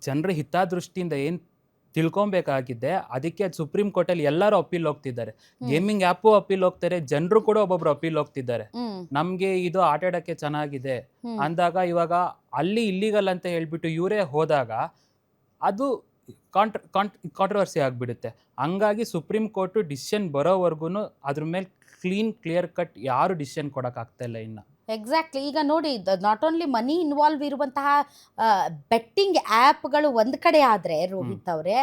ಜನರ ಹಿತದೃಷ್ಟಿಯಿಂದ ಏನು ತಿಳ್ಕೊಬೇಕಾಗಿದೆ, ಅದಕ್ಕೆ ಸುಪ್ರೀಂ ಕೋರ್ಟಲ್ಲಿ ಎಲ್ಲರೂ ಅಪೀಲ್ ಹೋಗ್ತಿದ್ದಾರೆ. ಗೇಮಿಂಗ್ ಆ್ಯಪು ಅಪೀಲ್ ಹೋಗ್ತಾರೆ, ಜನರು ಕೂಡ ಒಬ್ಬೊಬ್ರು ಅಪೀಲ್ ಹೋಗ್ತಿದ್ದಾರೆ. ನಮಗೆ ಇದು ಆಟ ಆಡೋಕ್ಕೆ ಚೆನ್ನಾಗಿದೆ ಅಂದಾಗ ಇವಾಗ ಅಲ್ಲಿ ಇಲ್ಲಿಗಲ್ ಅಂತ ಹೇಳ್ಬಿಟ್ಟು ಇವರೇ ಹೋದಾಗ ಅದು ಕಾಂಟ್ರವರ್ಸಿ ಆಗಿಬಿಡುತ್ತೆ. ಹಂಗಾಗಿ ಸುಪ್ರೀಂ ಕೋರ್ಟು ಡಿಸಿಷನ್ ಬರೋವರೆಗೂ ಅದ್ರ ಮೇಲೆ ಕ್ಲಿಯರ್ ಕಟ್ ಯಾರು ಡಿಸಿಷನ್ ಕೊಡೋಕ್ಕಾಗ್ತಾ ಇಲ್ಲ ಇನ್ನು. ಎಕ್ಸಾಕ್ಟ್ಲಿ. ಈಗ ನೋಡಿ, ನಾಟ್ ಓನ್ಲಿ ಮನಿ ಇನ್ವಾಲ್ವ್ ಇರುವಂತಹ ಬೆಟ್ಟಿಂಗ್ ಆ್ಯಪ್ಗಳು ಒಂದು ಕಡೆ ಆದರೆ ರೋಹಿತ್ ಅವರೇ,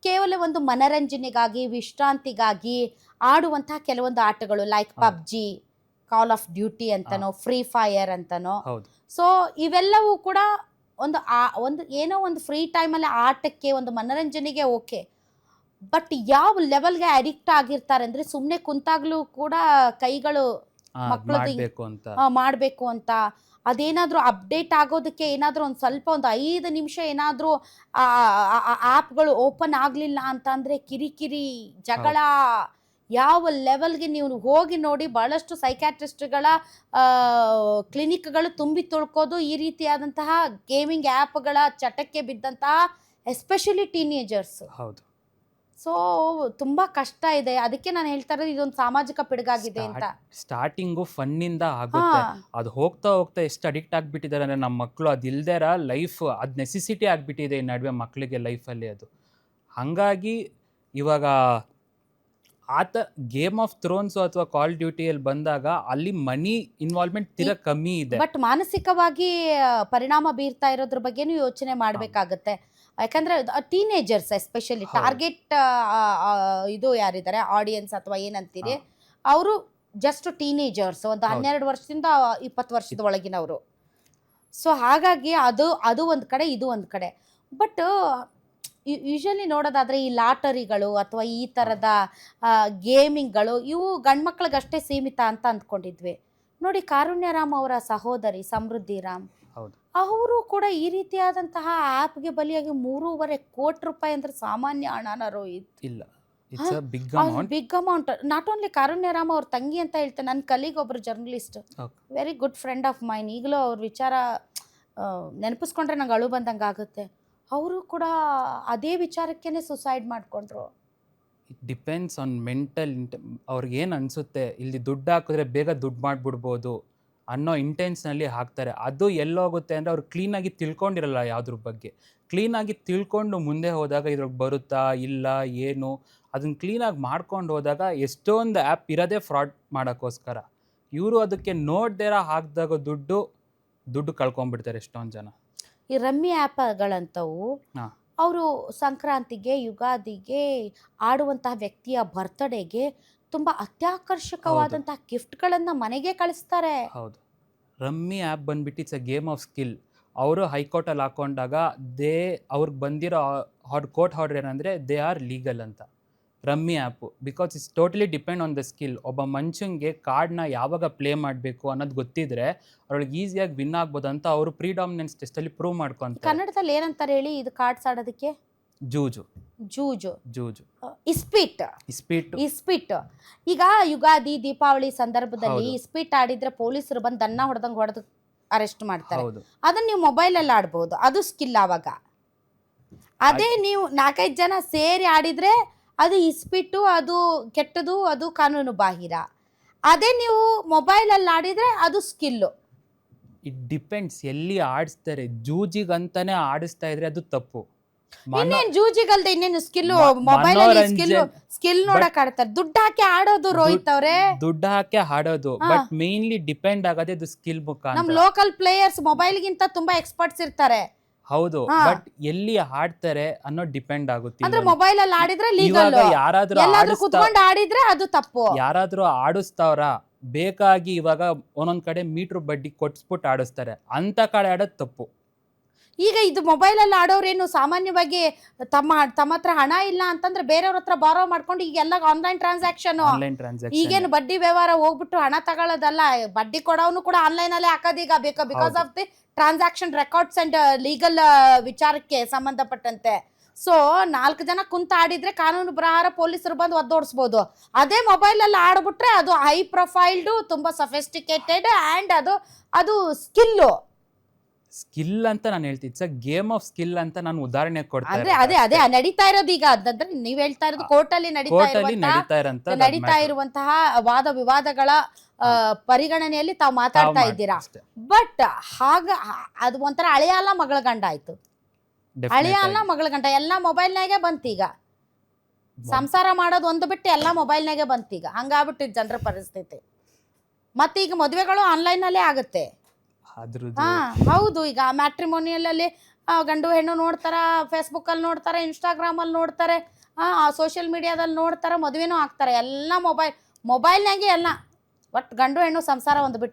ಕೇವಲ ಒಂದು ಮನರಂಜನೆಗಾಗಿ ವಿಶ್ರಾಂತಿಗಾಗಿ ಆಡುವಂತಹ ಕೆಲವೊಂದು ಆಟಗಳು like PUBG, call of duty ಅಂತನೋ, ಫ್ರೀ ಫೈರ್ ಅಂತನೋ. ಸೊ ಇವೆಲ್ಲವೂ ಕೂಡ ಒಂದು ಏನೋ ಒಂದು ಫ್ರೀ ಟೈಮಲ್ಲಿ ಆಟಕ್ಕೆ ಒಂದು ಮನರಂಜನೆಗೆ ಓಕೆ. ಬಟ್ ಯಾವ ಲೆವೆಲ್ಗೆ ಅಡಿಕ್ಟ್ ಆಗಿರ್ತಾರೆ ಅಂದರೆ ಸುಮ್ಮನೆ ಕುಂತಾಗ್ಲೂ ಕೂಡ ಕೈಗಳು ಮಕ್ಕಳು ಮಾಡಬೇಕು ಅಂತ, ಅದೇನಾದರೂ ಅಪ್ಡೇಟ್ ಆಗೋದಕ್ಕೆ ಏನಾದರೂ ಒಂದು ಸ್ವಲ್ಪ ಒಂದು 5 ನಿಮಿಷ ಏನಾದರೂ ಆ್ಯಪ್ಗಳು ಓಪನ್ ಆಗಲಿಲ್ಲ ಅಂತಂದರೆ ಕಿರಿಕಿರಿ, ಜಗಳ. ಯಾವ ಲೆವೆಲ್ಗೆ ನೀವು ಹೋಗಿ ನೋಡಿ, ಭಾಳಷ್ಟು ಸೈಕ್ಯಾಟ್ರಿಸ್ಟ್ಗಳ ಕ್ಲಿನಿಕ್ಗಳು ತುಂಬಿ ತುಳ್ಕೋದು ಈ ರೀತಿಯಾದಂತಹ ಗೇಮಿಂಗ್ ಆ್ಯಪ್ಗಳ ಚಟಕ್ಕೆ ಬಿದ್ದಂತಹ ಎಸ್ಪೆಷಲಿ ಟೀನೇಜರ್ಸ್. ಹೌದು. ಸೊ ತುಂಬ ಕಷ್ಟ ಇದೆ. ಅದಕ್ಕೆ ನಾನು ಹೇಳ್ತಾ ಇರೋದು ಇದೊಂದು ಸಾಮಾಜಿಕ ಪಿಡುಗಾಗಿದೆ ಅಂತ. ಸ್ಟಾರ್ಟಿಂಗು ಫನ್ನಿಂದ ಆಗುತ್ತೆ, ಅದು ಹೋಗ್ತಾ ಹೋಗ್ತಾ ಎಷ್ಟು ಅಡಿಕ್ಟ್ ಆಗಿಬಿಟ್ಟಿದ್ದಾರೆ ಅಂದರೆ ನಮ್ಮ ಮಕ್ಕಳು, ಅದು ಇಲ್ದೇರ ಲೈಫ್ ಅದು ನೆಸೆಸಿಟಿ ಆಗಿಬಿಟ್ಟಿದೆ ಈ ನಡುವೆ ಮಕ್ಕಳಿಗೆ ಲೈಫಲ್ಲಿ ಅದು. ಹಾಗಾಗಿ ಇವಾಗ ಗೇಮ್ ಆಫ್ ಥ್ರೋನ್ಸ್ ಅಥವಾ ಕಾಲ್ ಡ್ಯೂಟಿಯಲ್ಲಿ ಬಂದಾಗ ಅಲ್ಲಿ ಮನಿ ಇನ್ವಾಲ್ವ್ಮೆಂಟ್ ತೀರಾ ಕಮ್ಮಿ ಇದೆ. ಬಟ್ ಮಾನಸಿಕವಾಗಿ ಪರಿಣಾಮ ಬೀರ್ತಾ ಇರೋದ್ರ ಬಗ್ಗೆನೂ ಯೋಚನೆ ಮಾಡಬೇಕಾಗತ್ತೆ. ಯಾಕಂದರೆ ಟೀನೇಜರ್ಸ್ ಎಸ್ಪೆಷಲಿ ಟಾರ್ಗೆಟ್ ಇದು ಯಾರಿದ್ದಾರೆ ಆಡಿಯನ್ಸ್ ಅಥವಾ ಏನಂತೀರಿ, ಅವರು ಜಸ್ಟ್ ಟೀನೇಜರ್ಸ್, ಒಂದು 12 ವರ್ಷದಿಂದ 20 ವರ್ಷದ ಒಳಗಿನವರು. ಸೊ ಹಾಗಾಗಿ ಅದು ಒಂದು ಕಡೆ, ಇದು ಒಂದು ಕಡೆ. ಬಟ್ ಯೂಶಲಿ ನೋಡೋದಾದರೆ ಈ ಲಾಟರಿಗಳು ಅಥವಾ ಈ ಥರದ ಗೇಮಿಂಗ್ಗಳು ಇವು ಗಂಡ್ಮಕ್ಳಿಗಷ್ಟೇ ಸೀಮಿತ ಅಂತ ಅಂದ್ಕೊಂಡಿದ್ವಿ. ನೋಡಿ, ಕಾರುಣ್ಯರಾಮ್ ಅವರ ಸಹೋದರಿ ಸಮೃದ್ಧಿ ರಾಮ್, ಅವರು ಕೂಡ ಈ ರೀತಿಯಾದಂತಹ ಆ್ಯಪ್ಗೆ ಬಲಿಯಾಗಿ 3.5 ಕೋಟಿ ರೂಪಾಯಿ ಅಂದ್ರೆ ಸಾಮಾನ್ಯ ಹಣನ ರೋಹಿತ್? ಇಲ್ಲ, big amount. Not only Karunyaram ಅವ್ರ ತಂಗಿ ಅಂತ ಹೇಳ್ತೇನೆ, ನನ್ನ ಕಲೀಗ್ ಒಬ್ರು journalist, very good friend of main. ಈಗಲೂ ಅವ್ರ ವಿಚಾರ ನೆನಪಿಸ್ಕೊಂಡ್ರೆ ನಂಗೆ ಅಳು ಬಂದಂಗೆ ಆಗುತ್ತೆ. ಅವರು ಕೂಡ ಅದೇ ವಿಚಾರಕ್ಕೇನೆ ಸುಸೈಡ್ ಮಾಡಿಕೊಂಡ್ರು. It depends on mental. ಅವ್ರಿಗೇನು ಅನಿಸುತ್ತೆ, ಇಲ್ಲಿ ದುಡ್ಡು ಹಾಕಿದ್ರೆ ಬೇಗ ದುಡ್ಡು ಮಾಡಿಬಿಡ್ಬೋದು ಅನ್ನೋ ಇಂಟೆನ್ಸ್ನಲ್ಲಿ ಹಾಕ್ತಾರೆ. ಅದು ಎಲ್ಲೋಗುತ್ತೆ ಅಂದರೆ ಅವ್ರು ಕ್ಲೀನಾಗಿ ತಿಳ್ಕೊಂಡಿರಲ್ಲ ಯಾವುದ್ರ ಬಗ್ಗೆ. ಕ್ಲೀನಾಗಿ ತಿಳ್ಕೊಂಡು ಮುಂದೆ ಹೋದಾಗ ಇದ್ರಾಗ ಬರುತ್ತಾ ಇಲ್ಲ ಏನು ಅದನ್ನು ಕ್ಲೀನಾಗಿ ಮಾಡ್ಕೊಂಡು ಹೋದಾಗ ಎಷ್ಟೊಂದು ಆ್ಯಪ್ ಇರೋದೇ ಫ್ರಾಡ್ ಮಾಡೋಕ್ಕೋಸ್ಕರ. ಇವರು ಅದಕ್ಕೆ ನೋಡ್ದೇರ ಹಾಕಿದಾಗ ದುಡ್ಡು ಕಳ್ಕೊಂಡ್ಬಿಡ್ತಾರೆ ಎಷ್ಟೊಂದು ಜನ. ಈ ರಮ್ಮಿ ಆ್ಯಪ್ಗಳಂಥವು ಅವರು ಸಂಕ್ರಾಂತಿಗೆ, ಯುಗಾದಿಗೆ, ಆಡುವಂತಹ ವ್ಯಕ್ತಿಯ ಬರ್ತ್ಡೇಗೆ ತುಂಬ ಅತ್ಯಾಕರ್ಷಕವಾದಂತಹ ಗಿಫ್ಟ್ಗಳನ್ನು ಮನೆಗೆ ಕಳಿಸ್ತಾರೆ. ಹೌದು. ರಮ್ಮಿ ಆ್ಯಪ್ ಬಂದ್ಬಿಟ್ಟು it's a game of skill. ಅವರು ಹೈಕೋರ್ಟಲ್ಲಿ ಹಾಕೊಂಡಾಗ ಅವ್ರಿಗೆ ಬಂದಿರೋ ಕೋರ್ಟ್ ಆರ್ಡರ್ ಏನಂದರೆ ದೇ ಆರ್ ಲೀಗಲ್ ಅಂತ rummy app. Because it's totally depend on the skill. ಒಬ್ಬ ಮನುಷ್ಯಂಗೆ ಕಾರ್ಡ್ನ ಯಾವಾಗ ಪ್ಲೇ ಮಾಡಬೇಕು ಅನ್ನೋದು ಗೊತ್ತಿದ್ರೆ ಅವ್ರಿಗೆ ಈಸಿಯಾಗಿ ವಿನ್ ಆಗ್ಬೋದು ಅಂತ ಅವರು ಪ್ರೀಡಾಮಿನೆನ್ಸ್ ಟೆಸ್ಟಲ್ಲಿ ಪ್ರೂವ್ ಮಾಡ್ಕೊಂತಾರೆ. ಕನ್ನಡದಲ್ಲಿ ಏನಂತಾರೆ ಹೇಳಿ ಇದು ಕಾರ್ಡ್ಸ್ ಆಡೋದಕ್ಕೆ? ಜೂಜು. ಇಸ್ಪಿಟ್. ಈಗ ಯುಗಾದಿ, ದೀಪಾವಳಿ ಸಂದರ್ಭದಲ್ಲಿ ಇಸ್ಪಿಟ್ ಆಡಿದ್ರೆ ಪೊಲೀಸರು ಬಂದು ದನ್ನ ಹೊಡೆದು ಅರೆಸ್ಟ್ ಮಾಡ್ತಾರೆ. ಅದನ್ನ ನೀವು ಮೊಬೈಲಲ್ಲಿ ಆಡ್ಬೋದು, ಅದು ಸ್ಕಿಲ್. ಆವಾಗ ಅದೇ ನೀವು 4-5 ಜನ ಸೇರಿ ಆಡಿದ್ರೆ ಅದು ಇಸ್ಪಿಟ್ಟು, ಅದು ಕೆಟ್ಟದು, ಅದು ಕಾನೂನು ಬಾಹಿರ. ಅದೇ ನೀವು ಮೊಬೈಲಲ್ಲಿ ಆಡಿದ್ರೆ ಅದು ಸ್ಕಿಲ್ಲು. ಇಟ್ ಡಿಪೆಂಡ್ಸ್ ಎಲ್ಲಿ ಆಡಿಸ್ತಾರೆ. ಜೂಜಿಗಂತಾನೆ ಆಡಿಸ್ತಾ ಇದ್ರೆ ಅದು ತಪ್ಪು. ಇನ್ನೇನು ಜೂಜಿಗಲ್ದೆ ಇನ್ನೇನು ಸ್ಕಿಲ್? ಮೊಬೈಲ್ ಸ್ಕಿಲ್ ನೋಡಕ್ ಆಡ್ತಾರೆ. ದುಡ್ಡು ಹಾಕಿ ಆಡೋದು ರೋಹಿತ್ ಅವ್ರೆ, ದುಡ್ಡು ಹಾಕಿ ಆಡೋದು. ಬಟ್ ಮೇನ್ಲಿ ಡಿಪೆಂಡ್ ಆಗೋದೇ ಅದು ಸ್ಕಿಲ್ ಮುಖಾಂತರ. ನಮ್ ಲೋಕಲ್ ಪ್ಲೇಯರ್ಸ್ ಮೊಬೈಲ್ಗಿಂತ ತುಂಬಾ ಎಕ್ಸ್ಪರ್ಟ್ಸ್ ಇರ್ತಾರೆ. ಹೌದು, ಬಟ್ ಎಲ್ಲಿ ಆಡ್ತಾರೆ ಅನ್ನೋ ಡಿಪೆಂಡ್ ಆಗುತ್ತೆ. ಅಂದ್ರೆ ಮೊಬೈಲ್ ಅಲ್ಲಿ ಆಡಿದ್ರೆ ಲೀಗಲ್, ಎಲ್ಲಾದ್ರೂ ಕುತ್ಕೊಂಡು ಆಡಿದ್ರೆ ಅದು ತಪ್ಪು. ಯಾರಾದ್ರೂ ಆಡಿಸ್ತಾವ್ರ ಬೇಕಾಗಿ ಇವಾಗ ಒಂದೊಂದ್ ಕಡೆ ಮೀಟರ್ ಬಡ್ಡಿ ಕೊಟ್ಸ್ಬಿಟ್ಟು ಆಡಿಸ್ತಾರೆ, ಅಂತ ಕಡೆ ಆಡೋದು ತಪ್ಪು. ಈಗ ಇದು ಮೊಬೈಲಲ್ಲಿ ಆಡೋರೇನು ಸಾಮಾನ್ಯವಾಗಿ ತಮ್ಮ ಹತ್ರ ಹಣ ಇಲ್ಲ ಅಂತಂದ್ರೆ ಬೇರೆಯವ್ರ ಹತ್ರ ಬಾರೋ ಮಾಡ್ಕೊಂಡು ಈಗ ಎಲ್ಲ ಆನ್ಲೈನ್ ಟ್ರಾನ್ಸಾಕ್ಷನ್. ಈಗೇನು ಬಡ್ಡಿ ವ್ಯವಹಾರ ಹೋಗ್ಬಿಟ್ಟು ಹಣ ತಗೊಳ್ಳೋದಲ್ಲ, ಬಡ್ಡಿ ಕೊಡೋನು ಕೂಡ ಆನ್ಲೈನ್ ಅಲ್ಲೇ ಹಾಕೋದೀಗ because of the transaction records and legal ವಿಚಾರಕ್ಕೆ ಸಂಬಂಧಪಟ್ಟಂತೆ. ಸೊ 4 ಜನ ಕುಂತ ಆಡಿದ್ರೆ ಕಾನೂನು ಪ್ರಕಾರ ಪೊಲೀಸರು ಬಂದು ಒದ್ದೋಡಿಸ್ಬೋದು. ಅದೇ ಮೊಬೈಲಲ್ಲಿ ಆಡ್ಬಿಟ್ರೆ ಅದು ಹೈ ಪ್ರೊಫೈಲ್ಡು, ತುಂಬಾ ಸಫಿಸ್ಟಿಕೇಟೆಡ್, ಆ್ಯಂಡ್ ಅದು ಸ್ಕಿಲ್ಲು. ಸ್ಕಿಲ್ ಅಂತ ನಾನು ಹೇಳ್ತೀನಿ ಸರ್, ಗೇಮ್ ಆಫ್ ಸ್ಕಿಲ್ ಅಂತ ನಾನು ಉದಾಹರಣೆ ಕೊಡ್ತಾ ಅಂದ್ರೆ ಅದೇ ನಡೀತಾ ಇರೋದು ಈಗ, ಅದಂದ್ರೆ ನೀವ್ ಹೇಳ್ತಾ ಇರೋದು ಕೋರ್ಟಲ್ಲಿ ಕೋರ್ಟಲ್ಲಿ ನಡೀತಾ ಇರುವಂತಹ ವಾದ ವಿವಾದಗಳ ಪರಿಗಣನೆಯಲ್ಲಿ ತಾವು ಮಾತಾಡ್ತಾ ಇದ್ದೀರಾ. ಬಟ್ ಅದು ಒಂಥರ ಹಳೆಯ ಅಲ್ಲ ಮಗಳ ಗಂಡ ಆಯ್ತು, ಹಳೆಯ ಅಲ್ಲ ಮಗಳ ಗಂಡ ಎಲ್ಲ ಮೊಬೈಲ್ನಾಗೆ ಬಂತೀಗ. ಸಂಸಾರ ಮಾಡೋದು ಒಂದು ಬಿಟ್ಟು ಎಲ್ಲ ಮೊಬೈಲ್ನಾಗೆ ಬಂತೀಗ, ಹಂಗಾಗ್ಬಿಟ್ಟಿದ್ ಜನರ ಪರಿಸ್ಥಿತಿ. ಮತ್ತೆ ಈಗ ಮದುವೆಗಳು ಆನ್ಲೈನ್ ಅಲ್ಲೇ ಆಗುತ್ತೆ. ಹೌದು, ಈಗ ಮ್ಯಾಟ್ರಿಮೋನಿಯಲ್ ಅಲ್ಲಿ ಗಂಡು ಹೆಣ್ಣು ನೋಡ್ತಾರ, ಫೇಸ್ಬುಕ್ ಅಲ್ಲಿ ನೋಡ್ತಾರೆ, ಇನ್ಸ್ಟಾಗ್ರಾಮ್ ಅಲ್ಲಿ ನೋಡ್ತಾರೆ, ಸೋಷಿಯಲ್ ಮೀಡಿಯಾದಲ್ಲಿ ನೋಡ್ತಾರೆ, ಮದುವೆನೂ ಆಗ್ತಾರೆ, ಎಲ್ಲ ಮೊಬೈಲ್ನಾಗೆ ಎಲ್ಲ. ಬಟ್ ಗಂಡು ಹೆಣ್ಣು ಸಂಸಾರ ಒಂದು ಬಿಟ್ಟು